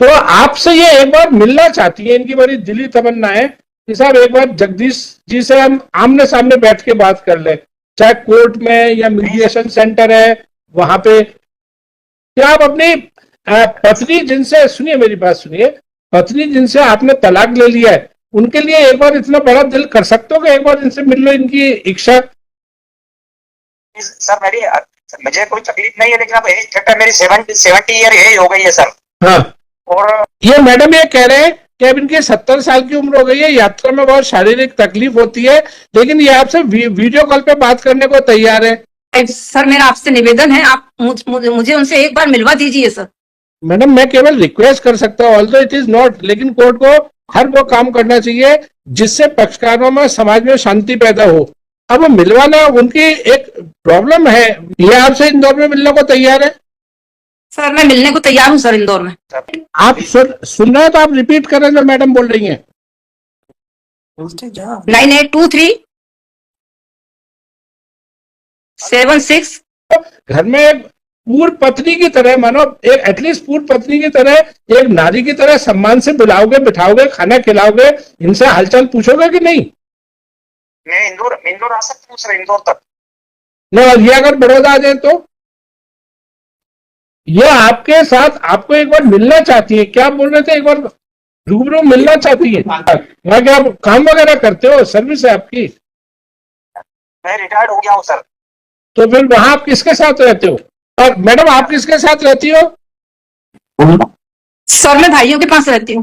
तो आपसे ये एक बार मिलना चाहती है, इनकी बड़ी दिली तमन्ना है कि साहब एक बार जगदीश जी से हम आमने सामने बैठ के बात कर ले, चाहे कोर्ट में या मीडिएशन सेंटर है वहां पे। क्या आप अपनी पत्नी जिनसे, सुनिए मेरी बात सुनिए, पत्नी जिनसे आपने तलाक ले लिया है उनके लिए एक बार इतना बड़ा दिल कर सकते हो कि एक बार इनसे मिल लो, इनकी इच्छा। सर मेरी, मुझे कोई तकलीफ नहीं है, लेकिन अब एज फैक्टर मेरी 70 ईयर एज हो गई है सर। हाँ, और ये मैडम ये कह रहे हैं कि अब इनकी 70 साल की उम्र हो गई है, यात्रा में बहुत शारीरिक तकलीफ होती है, लेकिन ये आपसे वीडियो कॉल पे बात करने को तैयार है। सर मेरा आपसे निवेदन है, आप मुझे उनसे एक बार मिलवा दीजिए सर। मैडम मैं केवल रिक्वेस्ट कर सकता हूँ, ऑल्दो इट इज नॉट, लेकिन कोर्ट को हर वो काम करना चाहिए जिससे पक्षकारों में समाज में शांति पैदा हो। अब वो मिलवाना उनकी एक प्रॉब्लम है, ये आपसे इंदौर में मिलने को तैयार है। सर मैं मिलने को तैयार हूँ सर इंदौर में। आप सुन रहे हैं तो आप रिपीट करें जो मैडम बोल रही हैं। 982376। घर में एक पूर्व पत्नी की तरह, मानो एक एटलीस्ट पूर्व पत्नी की तरह, एक नारी की तरह सम्मान से बुलाओगे, बिठाओगे, खाना खिलाओगे, इनसे हालचाल पूछोगे कि नहीं? मैं इंदौर आ सकता हूँ सर, इंदौर तक। ये अगर बड़ौदा आ जाए तो ये आपके साथ आपको एक बार मिलना चाहती है। क्या बोल रहे थे, एक बार रूबरू मिलना चाहती है। वहां क्या आप काम वगैरह करते हो, सर्विस है आपकी? मैं रिटायर्ड हो गया हूँ सर। तो फिर वहां आप किसके साथ रहते हो? और मैडम आप किसके साथ रहती हो? सर मैं भाइयों के पास रहती हूँ।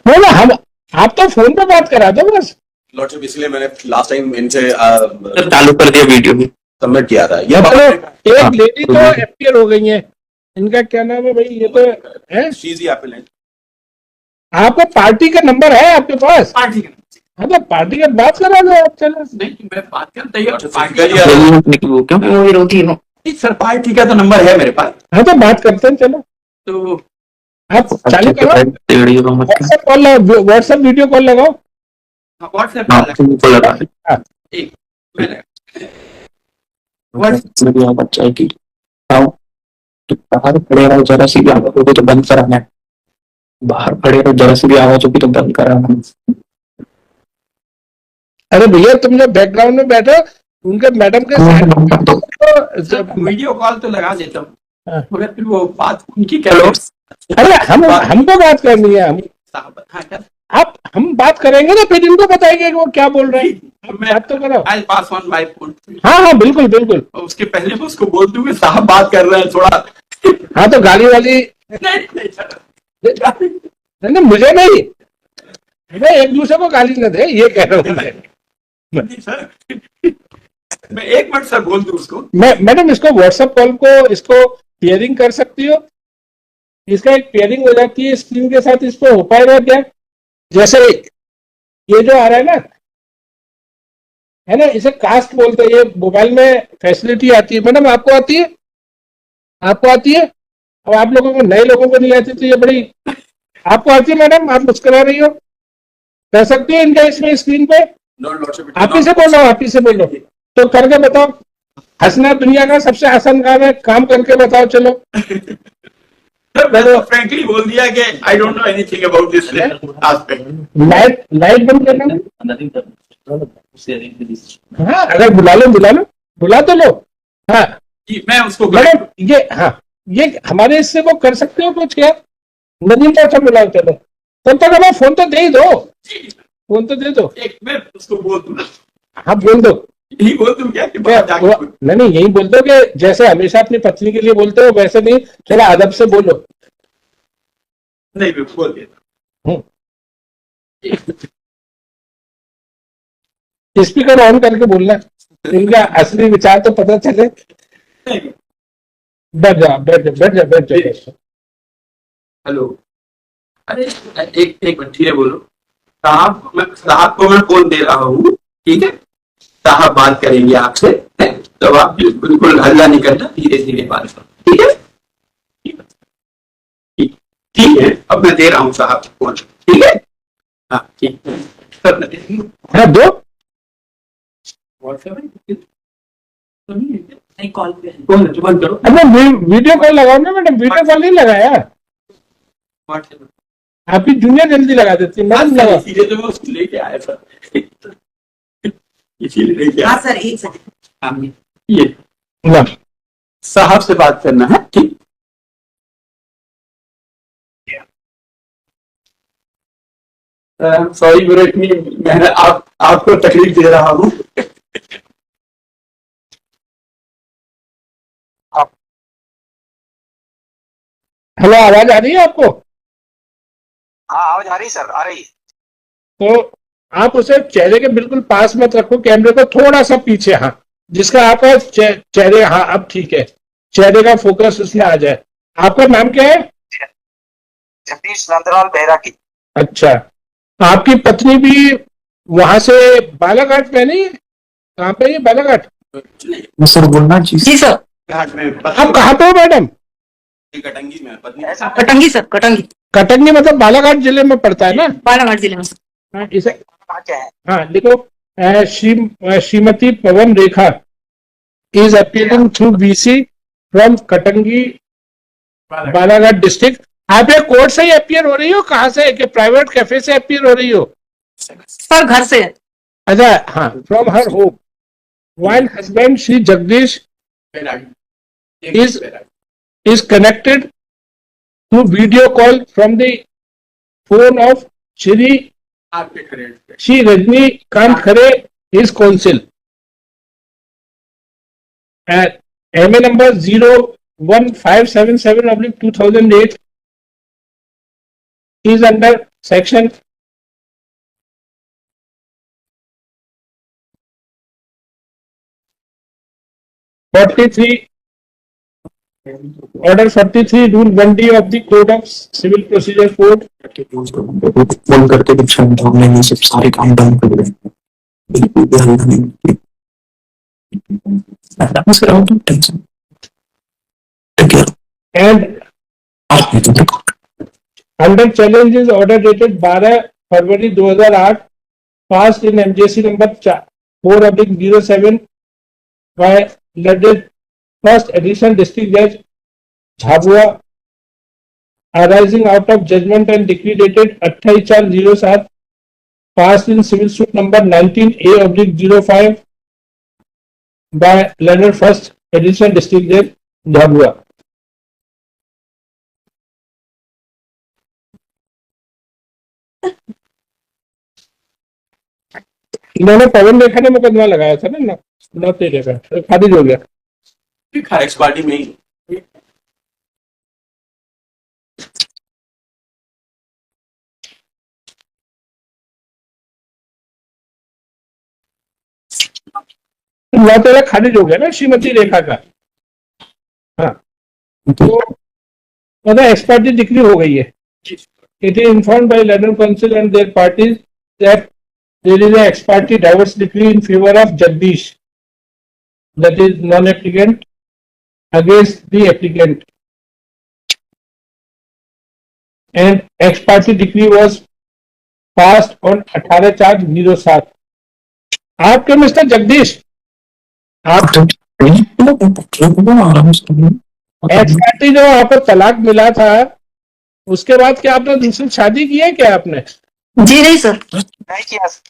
बोलो, हम आप तो फोन पे बात करा दो बस। लॉर्डशिप, इसलिए मैंने लास्ट टाइम इनसे चालू कर दिया, वीडियो भी सबमिट किया था। ये एक लेडी तो एफपीआर हो गई है, इनका क्या नाम है भाई? ये तो है चीजी एप्पल। आपको पार्टी का नंबर है आपके पास? पार्टी का हाँ तो पार्टी का बात करा दो आप। चलो नहीं, मैं बात करता ही क्यों मैं विरोधी हूँ सर, पार्टी का तो नंबर है मेरे पास। हाँ तो बात करते हैं, चलो तो आप चालू करो, WhatsApp call, WhatsApp video call लगाओ। व्हाट्सएप बच्चा की बाहर खड़े रहो, जरा सी भी आवाज होगी तो बंद कराना है। बाहर खड़े रहो, जरा सी भी आवाज होगी तो बंद कराना है। अरे भैया तुम जो बैकग्राउंड में बैठो, उनके मैडम के साथ वीडियो कॉल तो लगा देता हूँ, हाँ। मगर फिर वो बात उनकी क्या? अरे हमको बात करनी है, हम बात करेंगे ना, फिर इनको बताएंगे कि वो क्या बोल रहे हैं। अब बात तो करो। आई पास ऑन बाय फोन। हाँ हाँ बिल्कुल बिल्कुल। उसके पहले मैं उसको बोल दूंगी साहब बात कर रहे हैं थोड़ा। हाँ तो गाली वाली नहीं सर, नहीं, मुझे नहीं, मैं एक दूसरे को गाली न दे, ये कह रहा हूँ नहीं सर, मैं एक मिनट सर बोल दूं उसको। मैडम इसको व्हाट्सएप कॉल को इसको पेयरिंग कर सकती हो? इसका एक पेयरिंग हो जाती है स्क्रीन के साथ, इसको हो पाएगा क्या? जैसे ये जो आ रहा है ना, इसे कास्ट बोलते हैं, ये मोबाइल में फैसिलिटी आती है। मैडम आपको आती है? आपको आती है? और आप लोगों को, नए लोगों को नहीं आती, तो ये बड़ी आपको आती है मैडम? आप मुस्कुरा रही हो, कर सकती हो इनका इसमें स्क्रीन पे? आप ही से बोलो, आप ही से बोलो, तो करके बताओ। हंसना दुनिया का सबसे आसान काम है, काम करके बताओ। चलो मैंने फ्रैंकली बोल दिया कि I don't know anything about this aspect. Light बंद करना। हाँ अगर बुला तो लो। हाँ मैं उसको मैडम ये, हाँ ये हमारे इससे वो कर सकते हो कुछ क्या? नदीम को अच्छा बुलाओ। चलो तब तक हमें फोन तो दे ही दो, फोन तो दे दो। एक मैं उसको बोल दूं। हाँ बोल दो। यही बोल दूं क्या कि बाहर जाके नहीं यही बोल दो कि जैसे हमेशा अपनी पत्नी के लिए बोलते हो वैसे नहीं, थोड़ा अदब से बोलो। नहीं मैं बोल देता। स्पीकर ऑन करके बोलना, इनका असली विचार तो पता चले। बैठ जाओ। हेलो, अरे एक मिनट धीरे बोलो। साहब को मैं फोन दे रहा हूँ, ठीक है? साहब बात करेंगे आपसे, तो आप बिल्कुल हल्ला नहीं करना, धीरे धीरे बात करो, ठीक है? ठीक है, अब मैं दे रहा हूँ साहब को फोन, ठीक है? हाँ ठीक है। हाँ दो। नहीं कॉल पे बंद करो। अच्छा वीडियो कॉल लगाओ ना मैडम, वीडियो कॉल नहीं लगाया। WhatsApp। आपकी जूनियर जल्दी लगा देती है, मैडम लगा। इसीलिए तो मैं उसको लेके आया था, इसीलिए लेके हाँ आया। सर, एक सेकंड। हाँ, ये ला। साहब से बात करना है, ठीक। सॉरी मेरे इतनी मैंने आपको तकलीफ दे रहा हूँ। हेलो, आवाज आ रही है आपको? हाँ आवाज आ रही सर, आ रही। तो आप उसे चेहरे के बिल्कुल पास मत रखो, कैमरे को थोड़ा सा पीछे, हाँ, जिसका आपका चेहरे, हाँ अब ठीक है, चेहरे का फोकस उसमें आ जाए। आपका नाम क्या है? जगदीश नंदलाल बेहरा की। अच्छा, आपकी पत्नी भी वहां से बालाघाट में नहीं है? कहाँ पे ये बालाघाट? सर बोलना जी जी सर, घाट में आप कहाँ पे हो मैडम? कटंगी में पत्नी ऐसा कटंगी सर, कटंगी, कटंगी मतलब बालाघाट जिले में पड़ता है ना? बालाघाट जिले में सर। हाँ, इसे बात क्या है? हाँ लिखो, Shrimati Pawan Rekha is appearing through BC from Katangi Balaghat district. आप ये कोर्ट से ही अपीयर हो रही हो, कहाँ से, कि प्राइवेट कैफे से अपीयर हो रही हो? सर घर से। अच्छा, हाँ, from her home. While husband Shri Jagdish is connected to video call from the phone of Shri Rajnikant Khare, his counsel. At MA number 01577/2008 is under section 43, Order 43, Rule 1D of the Code of Civil Procedure Code. Phone करके कुछ हमने ये सब सारे calm down कर दिए, बिल्कुल भी हल्ला नहीं किया। आराम से रहो तुम, टेंशन ठीक है। And आप नहीं तो under challenge is order dated 12 February 2008, passed in MJC number 4/07 by Learned First Additional District Judge Jhabua, arising out of judgment and decree dated 28/4/07, passed in civil suit number 19A/05 by Learned First Additional District Judge Jhabua. इन्होंने पवन रेखा ने मुकदमा लगाया था ना, 9/13 का, खारिज हो गया। एक्स पार्टी में ही नौ तेरह खारिज हो गया ना श्रीमती रेखा का। हाँ, तो मतलब एक्सपर्टी डिक्री हो गई है। It is informed by London council and their parties that there is an ex parte divorce decree in favour of Jagdish, that is non applicant, against the applicant, and ex parte decree was passed on 18/4/07। आपके mister Jagdish, आप आराम से expertise जो आपको तलाक मिला था, उसके बाद क्या आपने दूसरी शादी की है क्या आपने? जी नहीं सर। नहीं किया sir.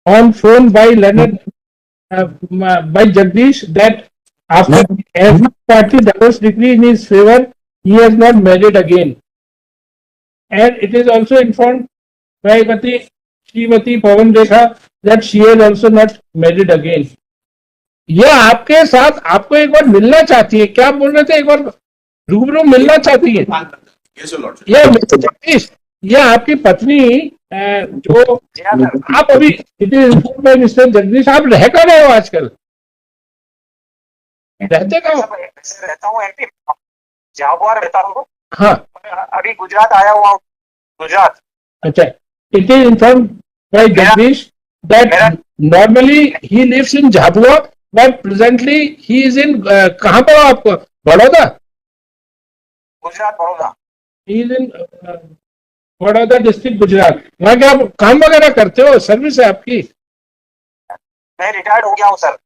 On phone by Leonard, by Jagdish, that after every party divorce decree in his favor, he has not married again. And it is also informed by Srimati Pavan Rekha that she has also not married again. ये आपके साथ आपको एक बार मिलना चाहती है, क्या बोल रहे थे, एक बार रूबरू मिलना चाहती है। Yes, your lordship. ये मिस्टर जगदीश, ये आपकी पत्नी जो जी हाँ सर। आप अभी मिस्टर जगदीश, आप रह कर रहे हो आजकल, रहते कहाँ हो? वैसे रहता हूँ एमपी, झाबुआ रहता हूँ। हाँ, अभी गुजरात आया हुआ हूँ, गुजरात। अच्छा। It is inform by Jagdish that normally he lives in Jhabua but presently he is in, कहाँ पर हो आपको? Baroda? Gujarat, Baroda. He is in Baroda district, Gujarat. वहाँ क्या आप काम वगैरह करते हो, सर्विस है आपकी? मैं रिटायर्ड हो गया हूँ सर।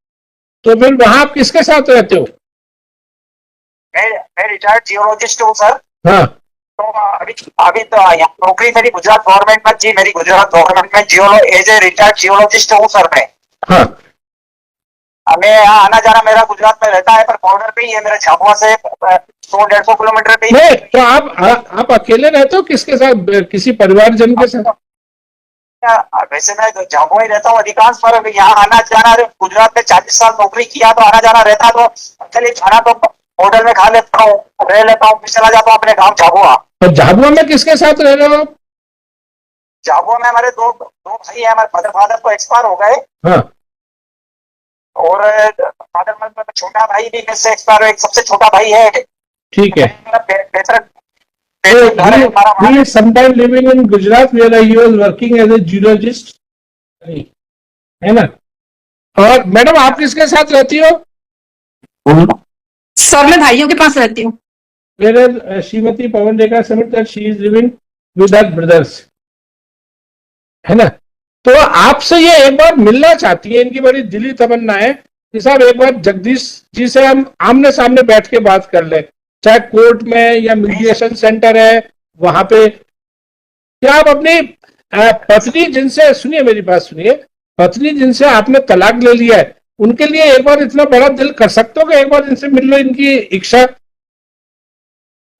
तो फिर वहाँ आप किसके साथ रहते हो? मैं रिटायर्ड जियोलॉजिस्ट हूँ सर। हाँ तो अभी तो यहाँ नौकरी मेरी गुजरात गवर्नमेंट में जी, मेरी गुजरात गवर्नमेंट में जियोलॉ एज ए रिटायर्ड जियोलॉजिस्ट हूँ सर मैं। हाँ मैं यहाँ आना जाना मेरा गुजरात में रहता है, पर बॉर्डर पे ही है मेरा, झाबुआ से 100-150 किलोमीटर पे ही। नहीं तो आप अकेले रहते हो किसके साथ, किसी परिवारजन के साथ? वैसे मैं झाबुआ ही रहता हूँ अधिकांश, पर यहाँ आना जाना, गुजरात में 40 साल नौकरी किया तो आना जाना रहता, तो चलिए खाना तो होटल में खा लेता हूँ, रह लेता हूँ, फिर चला जाता हूँ अपने गाँव झाबुआ। और झाबुआ में किसके साथ रह रहे हो आप? झाबुआ में हमारे दो भाई है, हमारे फादर तो एक्सपायर हो गए, हाँ और फादर मतलब छोटा भाई भी मेरे से एक्सपायर, एक सबसे छोटा भाई है। ठीक है। मेरा बेहतर So घर है हमारा वहाँ। he is sometime living in Gujarat where he was working as a geologist, है ना? और मैडम आप किसके साथ रहती हो? सर मैं भाइयों के पास रहती हूँ। Whereas Shrimati Pawan Rekha summit that she is living with her brothers, है ना? तो आपसे ये एक बार मिलना चाहती है, इनकी बड़ी दिली तमन्ना है कि साहब एक बार जगदीश जी से हम आमने सामने बैठ के बात कर ले, चाहे कोर्ट में या मीडिएशन सेंटर है वहां पे। क्या आप अपनी पत्नी जिनसे, सुनिए मेरी बात सुनिए, पत्नी जिनसे आपने तलाक ले लिया है उनके लिए एक बार इतना बड़ा दिल कर सकते हो कि एक बार इनसे मिल लो, इनकी इच्छा?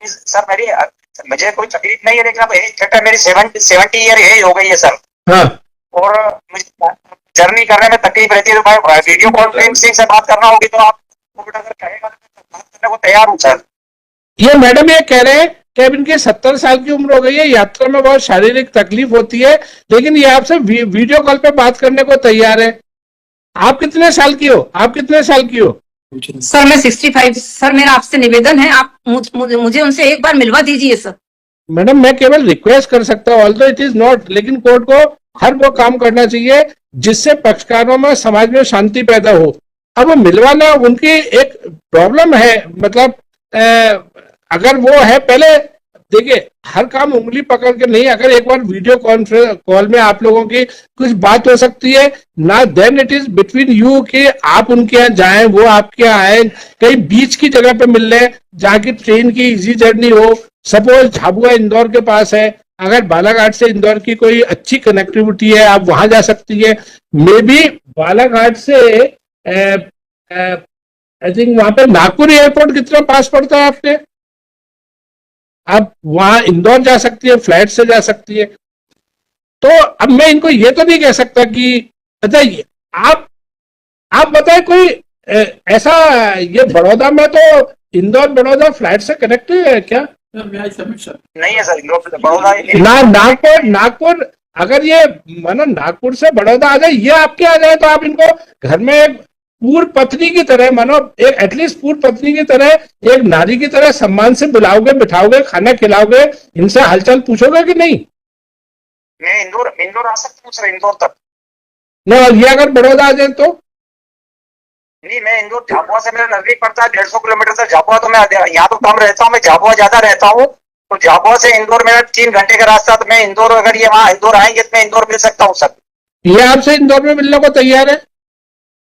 सर मुझे कोई तकलीफ नहीं है, लेकिन अब एज घटा मेरी 70 ईयर एज हो गई है सर, हाँ और मुझे जर्नी करने में तकलीफ रहती है, तो मैं वीडियो कॉन्फ्रेंसिंग से बात करना होगी तो आप अगर कहेगा तो बात करने को तैयार हूँ सर। ये मैडम ये कह रहे हैं कि अब इनकी 70 साल की उम्र हो गई है, यात्रा में बहुत शारीरिक तकलीफ होती है, लेकिन ये आपसे वीडियो कॉल पे बात करने को तैयार है। आप कितने साल की हो? आप कितने साल की हो? सर मैं 65। सर मेरा आपसे निवेदन है, आप मुझे उनसे एक बार मिलवा दीजिए सर। मैडम मैं केवल रिक्वेस्ट कर सकता हूँ, ऑल्दो इट इज नॉट, लेकिन कोर्ट को हर वो काम करना चाहिए जिससे पक्षकारों में समाज में शांति पैदा हो। अब मिलवाना उनकी एक प्रॉब्लम है, मतलब अगर वो है, पहले देखिए हर काम उंगली पकड़ के नहीं, अगर एक बार वीडियो कॉन्फ्रेंस कॉल में आप लोगों की कुछ बात हो सकती है ना, then it is between you कि आप उनके यहाँ जाएं, वो आपके यहाँ आए, कहीं बीच की जगह पे मिल लें जहाँ की ट्रेन की इजी जर्नी हो। सपोज झाबुआ इंदौर के पास है, अगर बालाघाट से इंदौर की कोई अच्छी कनेक्टिविटी है आप वहां जा सकती है। मे बी बालाघाट से आई थिंक वहां पे नागपुर एयरपोर्ट कितना पास पड़ता है आपने, आप वहां इंदौर जा सकती है, फ्लाइट से जा सकती है। तो अब मैं इनको ये तो नहीं कह सकता कि अच्छा आप बताए कोई ऐसा, ये बड़ौदा में तो इंदौर बड़ौदा फ्लाइट से कनेक्ट है क्या? नहीं है सर, बड़ौदा नागपुर अगर ये मानो नागपुर से बड़ौदा आ जाए, ये आपके आ जाए, तो आप इनको घर में एक पूर्व पत्नी की तरह, मानो एक एटलीस्ट पूर्व पत्नी की तरह, एक नारी की तरह सम्मान से बुलाओगे, बिठाओगे, खाना खिलाओगे, इनसे हालचाल पूछोगे कि नहीं? मैं इंदौर आ सकता हूँ सर, इंदौर तक नहीं, और ये अगर बड़ौदा आ जाए तो? नहीं, मैं इंदौर झाबुआ से मेरा नजदीक पड़ता है 150 किलोमीटर से झाबुआ, तो मैं यहाँ तो कम रहता हूँ, मैं झाबुआ ज्यादा रहता हूँ, तो झाबुआ से इंदौर मेरा 3 घंटे का रास्ता, तो मैं इंदौर, अगर ये वहाँ इंदौर आएंगे तो मैं इंदौर मिल सकता हूँ सर। ये आपसे इंदौर में मिलने को तैयार है?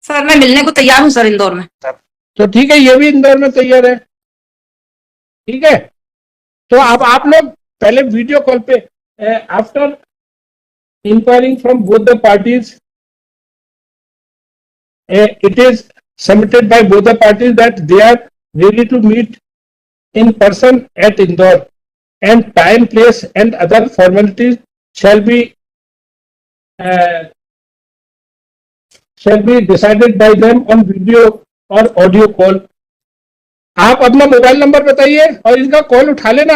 सर मैं मिलने को तैयार हूँ सर इंदौर में। तो ठीक है, ये भी इंदौर में तैयार है, ठीक है। तो अब आप लोग पहले वीडियो कॉल पे, after enquiring from both the parties, it is submitted by both the parties that they are ready to meet in person at Indore, and time, place and other formalities shall be decided by them on video or audio call. आप अपना mobile number बताइए और इनका call उठा लेना।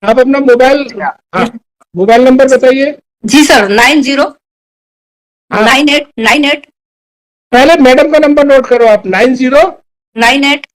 आप अपना mobile number बताइए। जी सर 909898। पहले मैडम का नंबर नोट करो आप, 9098